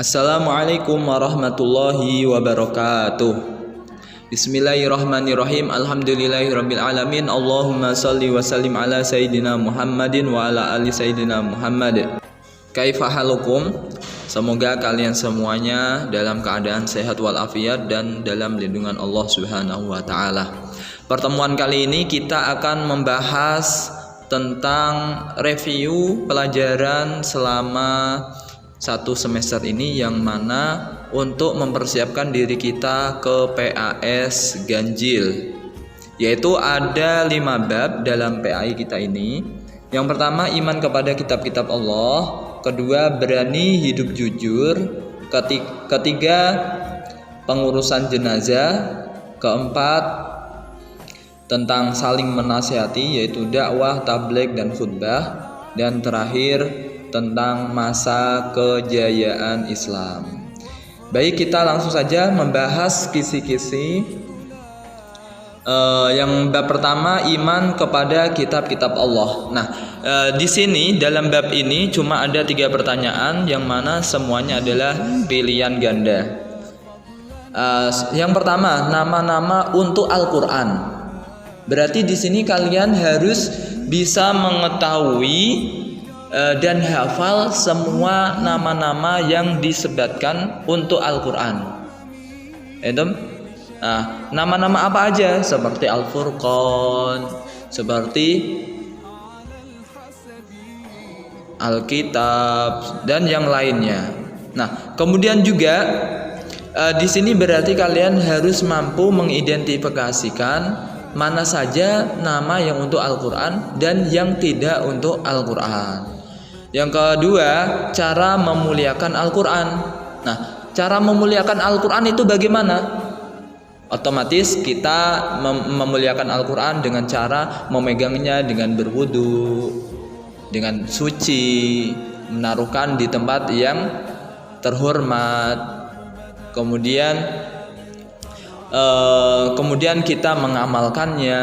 Assalamualaikum warahmatullahi wabarakatuh. Bismillahirrahmanirrahim. Alhamdulillahirabbil alamin. Allahumma shalli wa sallim ala sayyidina Muhammadin wa ala ali sayyidina Muhammad. Kaifa halukum? Semoga kalian semuanya dalam keadaan sehat walafiat dan dalam lindungan Allah Subhanahu wa taala. Pertemuan kali ini kita akan membahas tentang review pelajaran selama satu semester ini, yang mana untuk mempersiapkan diri kita ke PAS ganjil, yaitu ada 5 bab dalam PAI kita ini. Yang pertama, iman kepada kitab-kitab Allah. Kedua, berani hidup jujur. Ketiga, pengurusan jenazah. Keempat, tentang saling menasihati, yaitu dakwah, tabligh, dan khutbah. Dan terakhir, tentang masa kejayaan Islam. Baik, kita langsung saja membahas kisi-kisi. Yang bab pertama, iman kepada kitab-kitab Allah. Nah, di sini dalam bab ini cuma ada 3 pertanyaan, yang mana semuanya adalah pilihan ganda. Yang pertama, nama-nama untuk Al-Quran. Berarti di sini kalian harus bisa mengetahui dan hafal semua nama-nama yang disebutkan untuk Al-Quran. Nama-nama apa aja? Seperti Al-Furqan, seperti Alkitab, dan yang lainnya. Nah, kemudian juga di sini berarti kalian harus mampu mengidentifikasikan mana saja nama yang untuk Al-Quran dan yang tidak untuk Al-Quran. Yang kedua, cara memuliakan Al-Quran. Nah, cara memuliakan Al-Quran itu bagaimana? Otomatis kita memuliakan Al-Quran dengan cara memegangnya dengan berwudu, dengan suci, menaruhkan di tempat yang terhormat. Kemudian kita mengamalkannya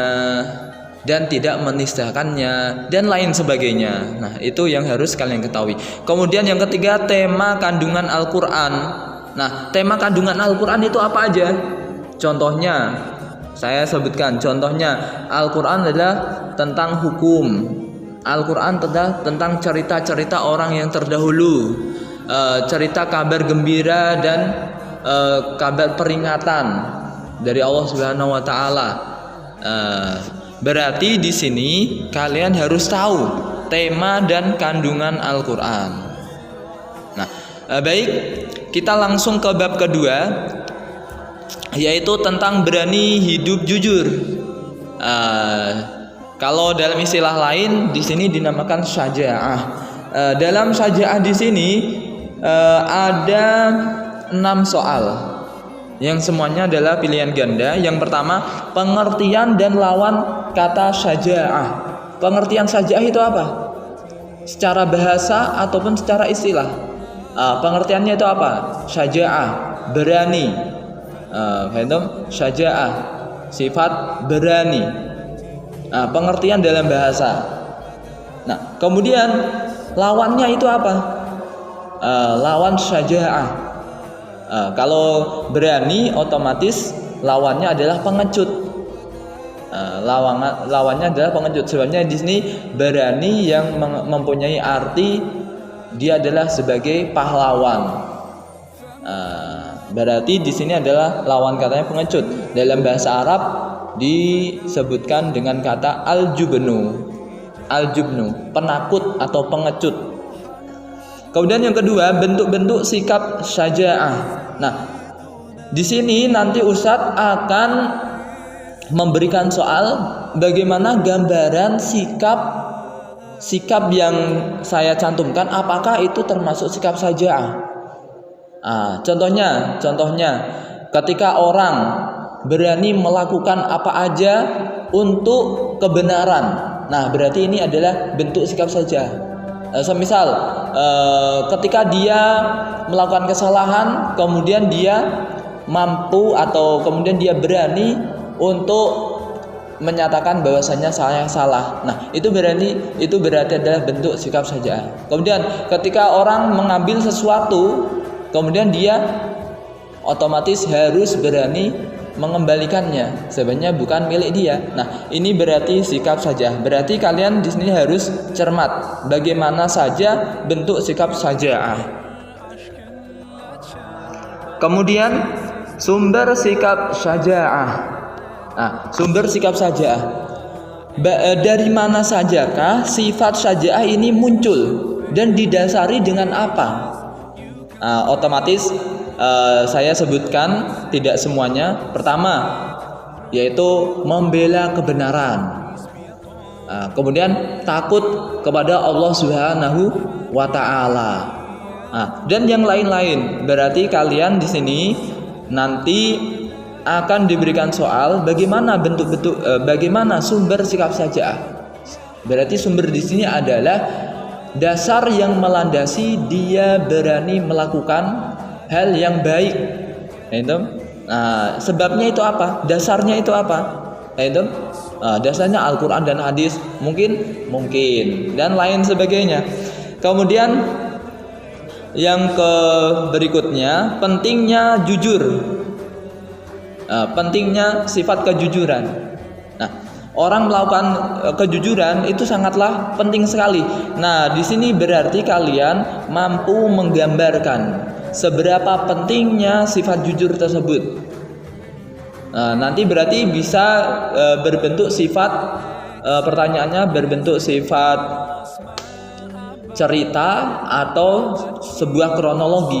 dan tidak menistakannya dan lain sebagainya. Nah, itu yang harus kalian ketahui. Kemudian yang ketiga, tema kandungan Al-Quran. Nah, tema kandungan Al-Quran itu apa aja? Contohnya, saya sebutkan. Contohnya, Al-Quran adalah tentang hukum. Al-Quran adalah tentang cerita-cerita orang yang terdahulu, cerita kabar gembira dan kabar peringatan dari Allah Subhanahu wa taala. Berarti di sini kalian harus tahu tema dan kandungan Al-Quran. Nah, baik, kita langsung ke bab kedua, yaitu tentang berani hidup jujur. Kalau dalam istilah lain di sini dinamakan syaja'ah. Dalam syaja'ah di sini ada 6 soal, yang semuanya adalah pilihan ganda. Yang pertama, pengertian dan lawan kata syaja'ah. Pengertian syaja'ah itu apa? Secara bahasa ataupun secara istilah. Pengertiannya itu apa? Syaja'ah, berani. Syaja'ah, sifat berani. Pengertian dalam bahasa. Nah, kemudian lawannya itu apa? Lawan syaja'ah. Kalau berani, otomatis lawannya adalah pengecut. Lawannya adalah pengecut. Sebenarnya di sini berani yang mempunyai arti dia adalah sebagai pahlawan. Berarti di sini adalah lawan katanya pengecut. Dalam bahasa Arab disebutkan dengan kata al-jubnu. Al-jubnu, penakut atau pengecut. Kemudian yang kedua, bentuk-bentuk sikap syaja'ah. Nah, di sini nanti Ustadz akan memberikan soal bagaimana gambaran sikap yang saya cantumkan, apakah itu termasuk sikap syaja'ah. Contohnya ketika orang berani melakukan apa aja untuk kebenaran. Nah, berarti ini adalah bentuk sikap syaja'ah. Semisal ketika dia melakukan kesalahan, kemudian dia mampu atau kemudian dia berani untuk menyatakan bahwasanya saya yang salah. Nah, itu berarti adalah bentuk sikap syaja'ah. Kemudian ketika orang mengambil sesuatu kemudian dia otomatis harus berani mengembalikannya, sebenarnya bukan milik dia. Nah, ini berarti sikap saja'ah. Berarti kalian di sini harus cermat bagaimana saja bentuk sikap saja'ah. Kemudian sumber sikap saja'ah. Nah, sumber sikap saja'ah. Dari mana sajakah sifat saja'ah ini muncul dan didasari dengan apa? Otomatis saya sebutkan tidak semuanya. Pertama, yaitu membela kebenaran. Kemudian takut kepada Allah Subhanahu wa taala. Dan yang lain-lain. Berarti kalian di sini nanti akan diberikan soal bagaimana bagaimana sumber sikap saja'ah. Berarti sumber di sini adalah dasar yang melandasi dia berani melakukan hal yang baik. Sebabnya itu apa? Dasarnya itu apa? Dasarnya Al-Quran dan hadis, mungkin dan lain sebagainya. Kemudian yang berikutnya, pentingnya jujur. Pentingnya sifat kejujuran. Nah, orang melakukan kejujuran itu sangatlah penting sekali. Nah, di sini berarti kalian mampu menggambarkan seberapa pentingnya sifat jujur tersebut. Nanti berarti bisa berbentuk sifat, pertanyaannya berbentuk sifat cerita atau sebuah kronologi.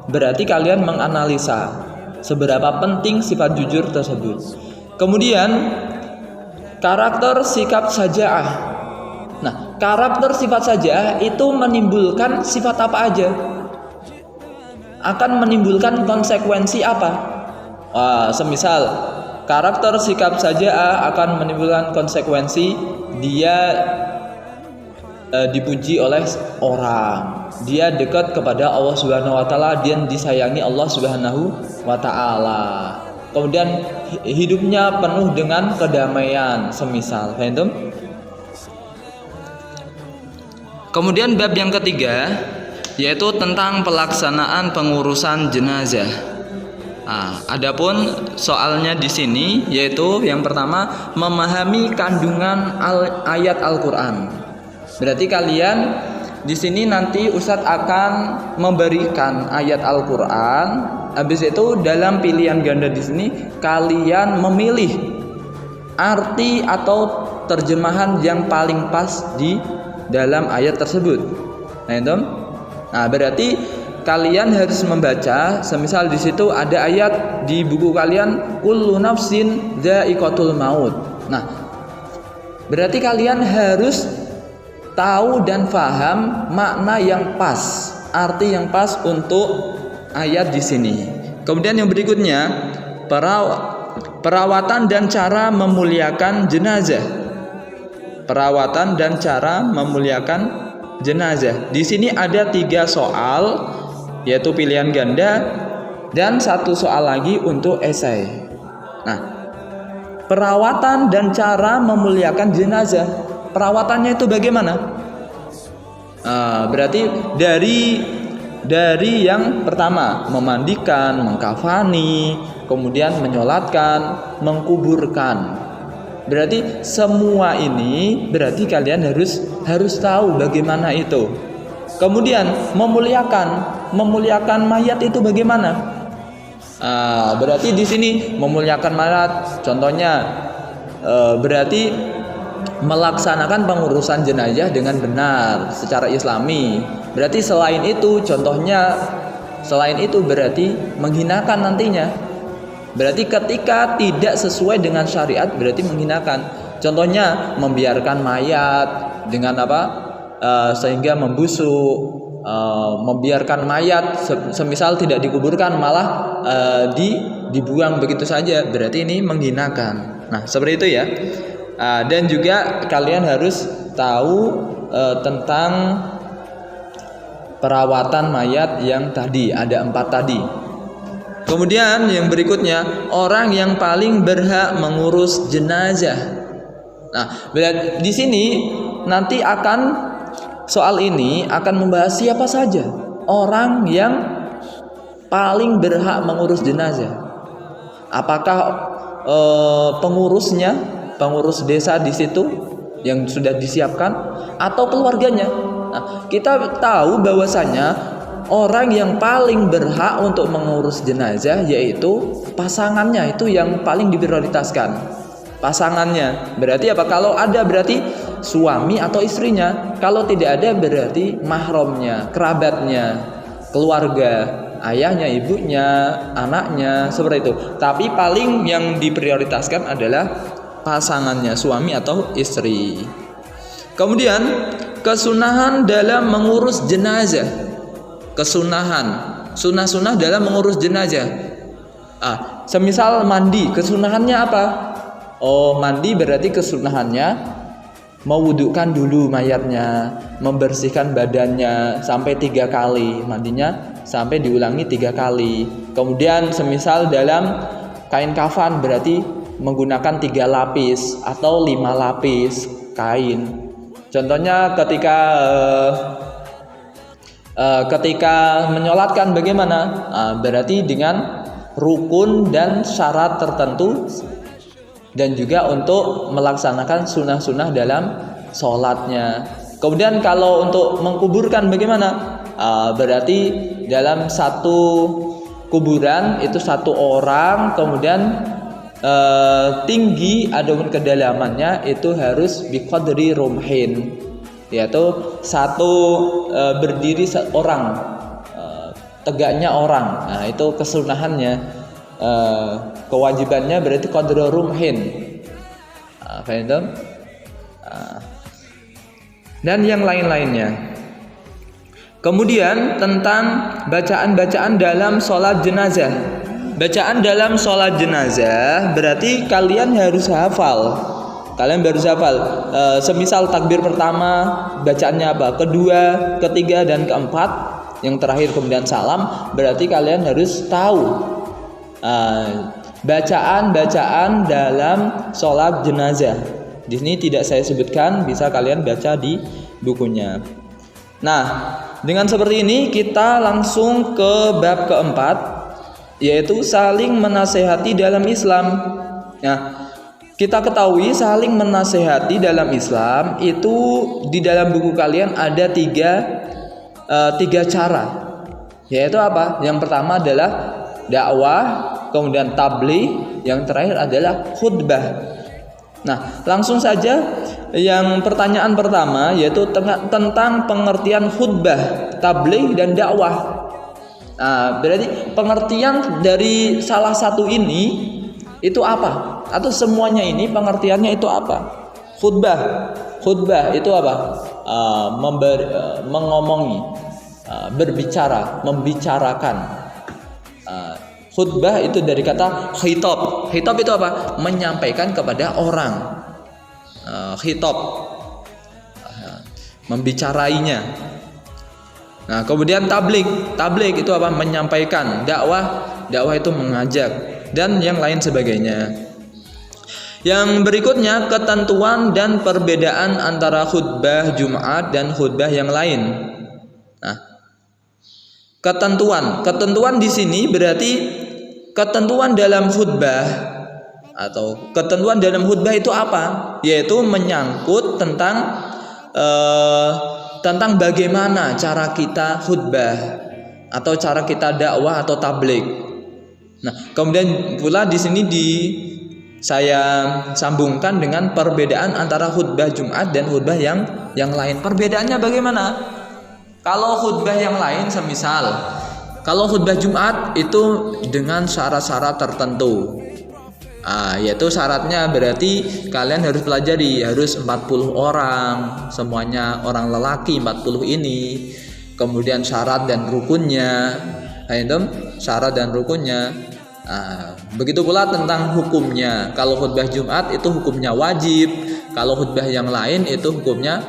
Berarti kalian menganalisa seberapa penting sifat jujur tersebut. Kemudian karakter sikap saja'ah. Nah, karakter sifat saja'ah itu menimbulkan sifat apa aja? Akan menimbulkan konsekuensi apa? Semisal karakter sikap saja'ah akan menimbulkan konsekuensi dia dipuji oleh orang, dia dekat kepada Allah Subhanahu wa taala, dia disayangi Allah Subhanahu wa taala. Kemudian hidupnya penuh dengan kedamaian, semisal. Paham? Kemudian bab yang ketiga yaitu tentang pelaksanaan pengurusan jenazah. Adapun soalnya di sini yaitu yang pertama, memahami kandungan ayat Al-Qur'an. Berarti kalian di sini nanti Ustadz akan memberikan ayat Al-Qur'an. Habis itu dalam pilihan ganda di sini kalian memilih arti atau terjemahan yang paling pas di dalam ayat tersebut. Nah, berarti kalian harus membaca. Semisal di situ ada ayat di buku kalian, kullu nafsin dha'iqatul maut. Nah, berarti kalian harus tahu dan paham makna yang pas, arti yang pas untuk ayat di sini. Kemudian yang berikutnya, perawatan dan cara memuliakan jenazah. Perawatan dan cara memuliakan jenazah. Di sini ada 3 soal, yaitu pilihan ganda dan 1 soal lagi untuk esai. Nah, perawatan dan cara memuliakan jenazah. Perawatannya itu bagaimana? Berarti dari yang pertama, memandikan, mengkafani, kemudian menyolatkan, mengkuburkan. Berarti semua ini berarti kalian harus tahu bagaimana itu. Kemudian memuliakan mayat itu bagaimana? Berarti di sini memuliakan mayat, contohnya berarti melaksanakan pengurusan jenazah dengan benar secara Islami. Berarti selain itu berarti menghinakan nantinya. Berarti ketika tidak sesuai dengan syariat berarti menghinakan. Contohnya membiarkan mayat dengan apa? Sehingga membusuk, membiarkan mayat semisal tidak dikuburkan malah dibuang begitu saja. Berarti ini menghinakan. Nah, seperti itu ya. Dan juga kalian harus tahu tentang perawatan mayat yang tadi ada 4 tadi. Kemudian yang berikutnya, orang yang paling berhak mengurus jenazah. Nah, di sini nanti soal ini akan membahas siapa saja orang yang paling berhak mengurus jenazah? Apakah pengurusnya, pengurus desa di situ yang sudah disiapkan, atau keluarganya? Nah, kita tahu bahwasanya orang yang paling berhak untuk mengurus jenazah yaitu pasangannya, itu yang paling diprioritaskan. Pasangannya berarti apa? Kalau ada berarti suami atau istrinya, kalau tidak ada berarti mahramnya, kerabatnya, keluarga, ayahnya, ibunya, anaknya, seperti itu. Tapi paling yang diprioritaskan adalah pasangannya, suami atau istri. Kemudian kesunahan dalam mengurus jenazah. Kesunahan, sunah-sunah dalam mengurus jenazah. Semisal mandi, kesunahannya apa? Oh, mandi berarti kesunahannya mewudukan dulu mayatnya, membersihkan badannya sampai 3 kali, mandinya sampai diulangi 3 kali. Kemudian semisal dalam kain kafan berarti menggunakan 3 lapis atau 5 lapis kain. Contohnya ketika menyolatkan bagaimana? Berarti dengan rukun dan syarat tertentu, dan juga untuk melaksanakan sunah-sunah dalam sholatnya. Kemudian kalau untuk mengkuburkan bagaimana? Berarti dalam satu kuburan itu 1 orang, kemudian tinggi adapun kedalamannya itu harus biqadri rumhin, yaitu berdiri seorang, tegaknya orang. Nah, itu kesunahannya. Kewajibannya berarti qadru rumhin. Dan yang lain-lainnya. Kemudian tentang bacaan-bacaan dalam sholat jenazah. Bacaan dalam sholat jenazah berarti kalian harus hafal. Semisal takbir pertama bacaannya apa, kedua, ketiga, dan keempat, yang terakhir kemudian salam, berarti kalian harus tahu bacaan-bacaan dalam sholat jenazah. Di sini tidak saya sebutkan, bisa kalian baca di bukunya. Nah, dengan seperti ini kita langsung ke bab keempat, yaitu saling menasehati dalam Islam. Nah, kita ketahui saling menasehati dalam Islam itu di dalam buku kalian ada tiga cara, yaitu apa? Yang pertama adalah dakwah, kemudian tabligh, yang terakhir adalah khutbah. Nah, langsung saja yang pertanyaan pertama, yaitu tentang pengertian khutbah, tabligh, dan dakwah. Nah, berarti pengertian dari salah satu ini itu apa? Atau semuanya ini pengertiannya itu apa? Khutbah itu apa? Mengomongi, berbicara, membicarakan. Khutbah itu dari kata khitab. Khitab itu apa? Menyampaikan kepada orang. Khitab, membicarainya. Nah, kemudian tabligh itu apa? Menyampaikan. Dakwah itu mengajak, dan yang lain sebagainya. Yang berikutnya ketentuan dan perbedaan antara khutbah Jumat dan khutbah yang lain. Nah, ketentuan di sini berarti ketentuan dalam khutbah atau ketentuan dalam khutbah itu apa? Yaitu menyangkut tentang bagaimana cara kita khutbah atau cara kita dakwah atau tabligh. Nah, kemudian pula di sini saya sambungkan dengan perbedaan antara khutbah Jumat dan khutbah yang lain. Perbedaannya bagaimana? Kalau khutbah yang lain, semisal kalau khutbah Jumat itu dengan syarat-syarat tertentu. Yaitu syaratnya berarti kalian harus pelajari, harus 40 orang, semuanya orang lelaki 40 ini. Kemudian syarat dan rukunnya. Syarat dan rukunnya. Begitu pula tentang hukumnya. Kalau khutbah Jumat itu hukumnya wajib, kalau khutbah yang lain itu hukumnya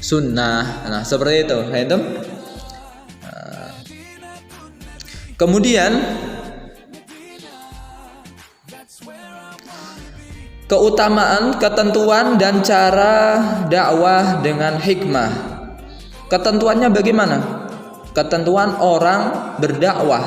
sunnah. Nah, seperti itu. Kemudian keutamaan, ketentuan, dan cara dakwah dengan hikmah. Ketentuannya bagaimana? Ketentuan orang berdakwah.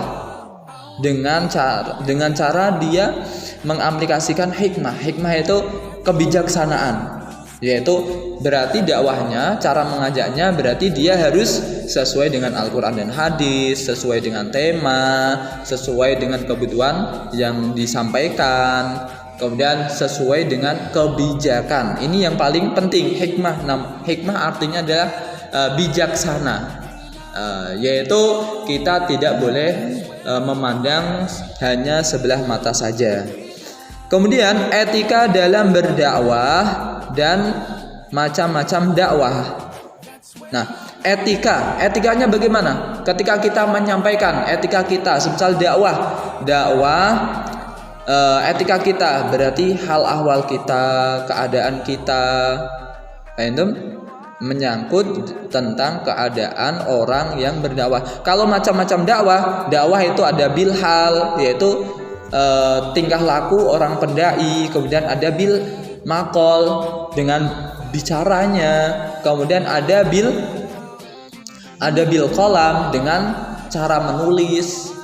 dengan cara dia mengaplikasikan hikmah. Hikmah itu kebijaksanaan, yaitu berarti dakwahnya, cara mengajaknya berarti dia harus sesuai dengan Al-Quran dan hadis, sesuai dengan tema, sesuai dengan kebutuhan yang disampaikan, kemudian sesuai dengan kebijakan. Ini yang paling penting, hikmah. Hikmah artinya adalah bijaksana, yaitu kita tidak boleh memandang hanya sebelah mata saja. Kemudian etika dalam berdakwah dan macam-macam dakwah. Nah, etikanya bagaimana? Ketika kita menyampaikan etika kita, semisal dakwah, etika kita berarti hal ahwal kita, keadaan kita, menyangkut tentang keadaan orang yang berdakwah. Kalau macam-macam dakwah itu ada bil hal, yaitu tingkah laku orang pendai, kemudian ada bil makol dengan bicaranya, kemudian ada bil qalam dengan cara menulis,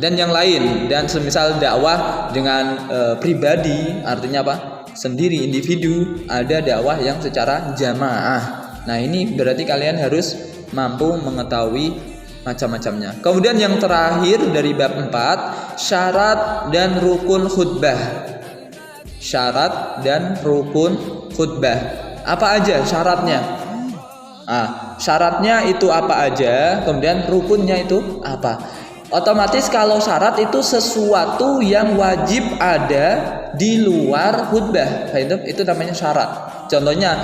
dan yang lain. Dan semisal dakwah dengan pribadi, artinya apa? Sendiri, individu. Ada dakwah yang secara jamaah. Nah, ini berarti kalian harus mampu mengetahui macam-macamnya. Kemudian yang terakhir dari bab 4, syarat dan rukun khutbah. Syarat dan rukun khutbah. Apa aja syaratnya? Syaratnya itu apa aja, kemudian rukunnya itu apa? Otomatis kalau syarat itu sesuatu yang wajib ada di luar khutbah, itu namanya syarat. Contohnya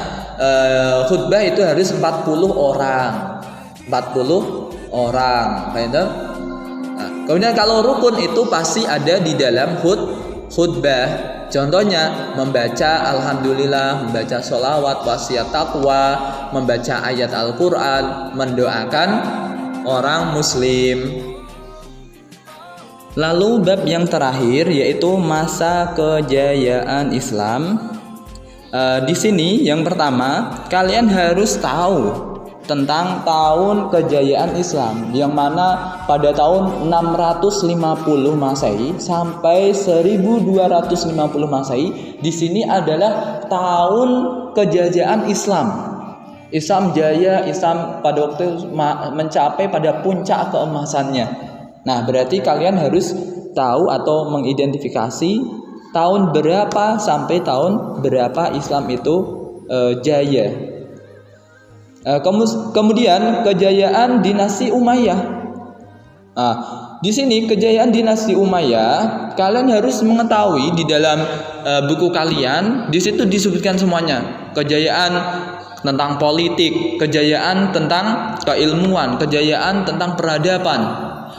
khutbah itu harus 40 orang. Kemudian kalau rukun itu pasti ada di dalam khutbah. Contohnya membaca alhamdulillah, membaca sholawat, wasiat taqwa, membaca ayat Al-Quran, mendoakan orang muslim. Lalu bab yang terakhir yaitu masa kejayaan Islam. Di sini yang pertama, kalian harus tahu tentang tahun kejayaan Islam, yang mana pada tahun 650 Masehi sampai 1250 Masehi. Di sini adalah tahun kejayaan Islam. Islam jaya, Islam pada waktu itu mencapai pada puncak keemasannya. Nah, berarti kalian harus tahu atau mengidentifikasi tahun berapa sampai tahun berapa Islam itu jaya. Kemudian kejayaan dinasti Umayyah. Di sini kejayaan dinasti Umayyah, kalian harus mengetahui di dalam buku kalian, di situ disebutkan semuanya. Kejayaan tentang politik, kejayaan tentang keilmuan, kejayaan tentang peradaban.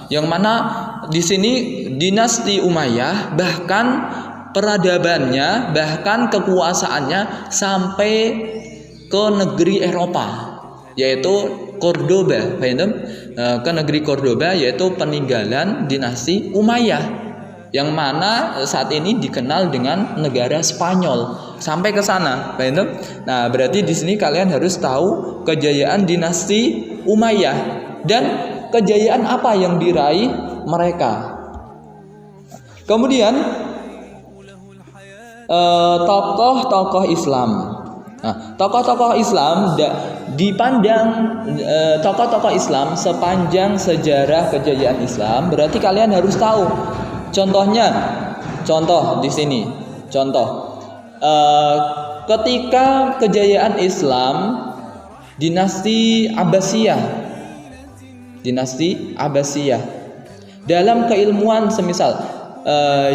Yang mana di sini dinasti Umayyah bahkan peradabannya, bahkan kekuasaannya sampai ke negeri Eropa, yaitu Cordoba, ke negeri Cordoba, yaitu peninggalan dinasti Umayyah, yang mana saat ini dikenal dengan negara Spanyol, sampai ke sana. Nah, berarti di sini kalian harus tahu kejayaan dinasti Umayyah dan kejayaan apa yang diraih mereka. Kemudian tokoh-tokoh Islam. Nah, tokoh-tokoh Islam dipandang tokoh-tokoh Islam sepanjang sejarah kejayaan Islam, berarti kalian harus tahu. Contoh di sini. Ketika kejayaan Islam, dinasti Abbasiyah dalam keilmuan, semisal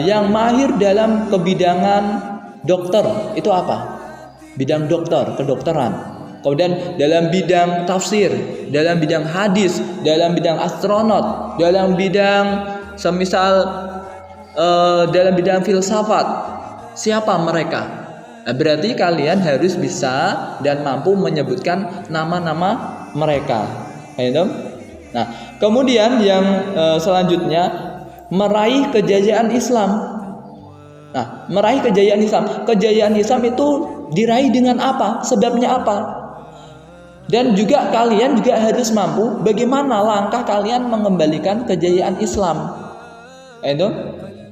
yang mahir dalam kebidangan dokter itu apa? Bidang dokter, kedokteran. Kemudian dalam bidang tafsir, dalam bidang hadis, dalam bidang astronot, dalam bidang semisal dalam bidang filsafat. Siapa mereka? Berarti kalian harus bisa dan mampu menyebutkan nama-nama mereka. Nah, kemudian yang selanjutnya, meraih kejayaan Islam. Nah, meraih kejayaan Islam. Kejayaan Islam itu diraih dengan apa? Sebabnya apa? Dan juga kalian juga harus mampu bagaimana langkah kalian mengembalikan kejayaan Islam. Itu.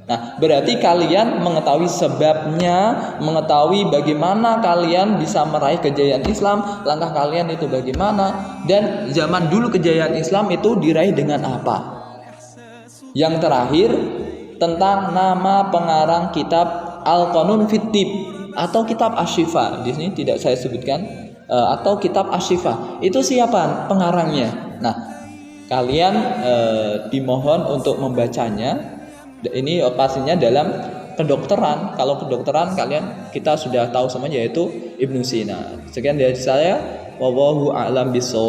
Nah, berarti kalian mengetahui sebabnya, mengetahui bagaimana kalian bisa meraih kejayaan Islam, langkah kalian itu bagaimana, dan zaman dulu kejayaan Islam itu diraih dengan apa. Yang terakhir, tentang nama pengarang kitab Al-Qanun fit Tib atau kitab Asy-Syifa. Di sini tidak saya sebutkan. Atau kitab Asy-Syifa. Itu siapa pengarangnya? Nah, kalian dimohon untuk membacanya. Ini pastinya dalam kedokteran. Kalau kedokteran kita sudah tahu semuanya, yaitu Ibnu Sina. Sekian dari saya. Wallahu a'lam bishawab.